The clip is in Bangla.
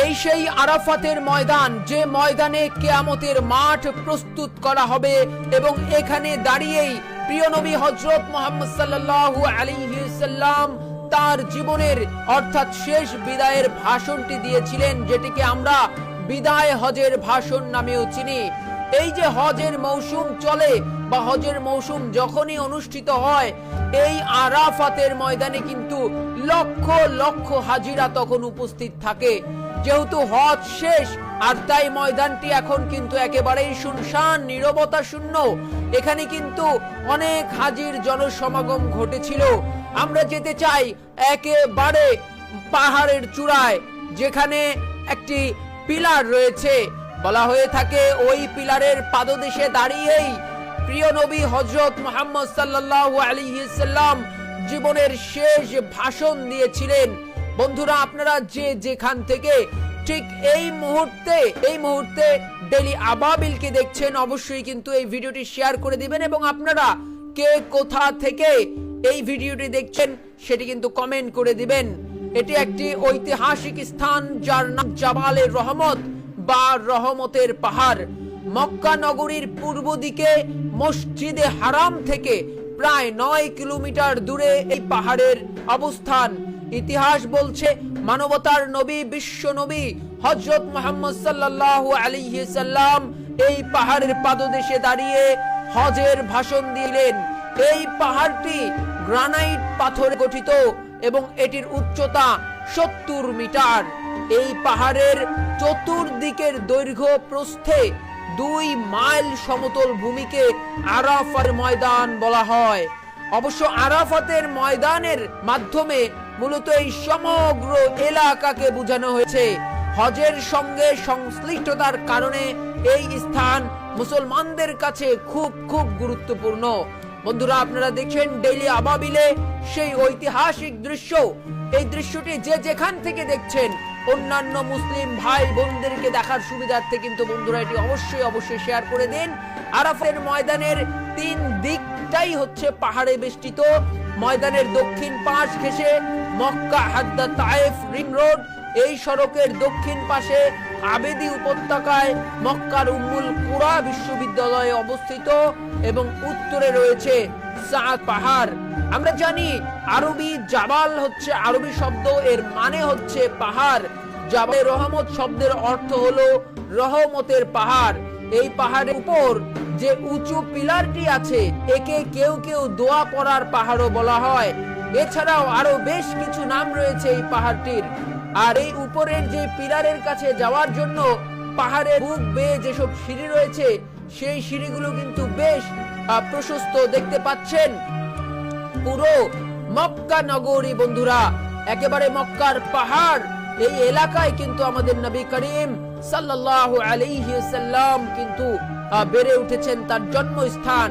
এই সেই আরাফাতের ময়দান, যে ময়দানে কিয়ামতের মাঠ প্রস্তুত করা হবে এবং এখানে দাঁড়িয়েই প্রিয় নবী হযরত মুহাম্মদ সাল্লাল্লাহু আলাইহি সাল্লাম তার জীবনের অর্থাৎ শেষ বিদায়ের ভাষণটি দিয়েছিলেন, যেটিকে আমরা বিদায় হজের ভাষণ নামেও চিনি। এই যে হজের মৌসুম চলে বা হজের মৌসুম যখনই অনুষ্ঠিত হয়, এই আরাফাতের ময়দানে কিন্তু লক্ষ লক্ষ হাজিরা তখন উপস্থিত থাকে। যেহেতু হজ শেষ, আর তাই ময়দানটি এখন কিন্তু একেবারেই শুনশান, নীরবতা শূন্য। এখানে কিন্তু অনেক হাজির জনসমাগম ঘটেছিল। আমরা যেতে চাই একেবারে পাহাড়ের চূড়ায়, যেখানে একটি পিলার রয়েছে। বলা হয়ে থাকে ওই পিলারের পাদদেশে দাঁড়িয়েই প্রিয় নবী হযরত মুহাম্মদ সাল্লাল্লাহু আলাইহি সাল্লাম জীবনের শেষ ভাষণ দিয়েছিলেন। বন্ধুরা, আপনারা যে যেখান থেকে ঠিক এই মুহূর্তে ডেইলি আবাবিলকে দেখছেন, অবশ্যই কিন্তু এই ভিডিওটি শেয়ার করে দিবেন এবং আপনারা কে কোথা থেকে এই ভিডিওটি দেখছেন সেটি কিন্তু কমেন্ট করে দিবেন। এটি একটি ঐতিহাসিক স্থান, যার নাম জাবালে রহমত বা রহমতের পাহাড়। মক্কা নগরীর পূর্ব দিকে মসজিদে হারাম থেকে প্রায় 9 কিলোমিটার দূরে এই পাহাড়ের অবস্থান। ইতিহাস বলছে মানবতার নবী, বিশ্ব নবী হযরত মুহাম্মদ সাল্লাল্লাহু আলাইহি সাল্লাম এই পাহাড়ের পাদদেশে দাঁড়িয়ে হজের ভাষণ দিলেন। এই পাহাড়টি গ্রানাইট পাথরে গঠিত এবং এটির উচ্চতা 70 মিটার। এই পাহাড়ের চতুর্দিকের দৈর্ঘ্য প্রস্থে 2 মাইল সমতল ভূমিকে আরাফার ময়দান বলা হয়। অবশ্য আরাফাতের ময়দানের মাধ্যমে মূলত এই সমগ্র এলাকাকে বোঝানো হয়েছে। হজের সঙ্গে সংশ্লিষ্টতার কারণে এই স্থান মুসলমানদের কাছে খুব খুব গুরুত্বপূর্ণ। বন্ধুরা, আপনারা দেখছেন ডেইলি আবাবিলে সেই ঐতিহাসিক দৃশ্য। এই দৃশ্যটি যে যেখান থেকে দেখছেন, অন্যান্য মুসলিম ভাই বোনদেরকে দেখার সুবিধার্থে কিন্তু বন্ধুরা এটি অবশ্যই শেয়ার করে দিন। আরাফাতের ময়দানের 3 দিকটাই হচ্ছে পাহাড়ে বেষ্টিত। ময়দানের দক্ষিণ পাশ ঘেঁষে মক্কা হাদ্দা তায়েফ রিং রোড, এই সড়কের দক্ষিণ পাশে আবেদি উপত্যকায় মক্কার উম্মুল কুরা বিশ্ববিদ্যালয় অবস্থিত এবং উত্তরে রয়েছে সাদ পাহাড়। আমরা জানি আরবি জাবাল হচ্ছে আরবি শব্দ, এর মানে হচ্ছে পাহাড়। জাবালে রহমত শব্দের অর্থ হলো রহমতের পাহাড়। এই পাহাড়ের উপর যে উঁচু পিলারটি আছে, একে কেউ কেউ দোয়া পড়ার পাহাড়ও বলা হয়। এছাড়াও আরো বেশ কিছু নাম রয়েছে এই পাহাড়টির। আর এই উপরের যে পিলারের কাছে যাওয়ার জন্য পাহাড়ের বুক বেয়ে যেসব সিঁড়ি রয়েছে, সেই সিঁড়িগুলো কিন্তু বেশ প্রশস্ত। দেখতে পাচ্ছেন পুরো মক্কা নগরী, বন্ধুরা একেবারে মক্কার পাহাড়। এই এলাকায় কিন্তু আমাদের নবী করিম সাল্লাল্লাহু আলাইহি সাল্লাম কিন্তু বেড়ে উঠেছেন, তার জন্মস্থান।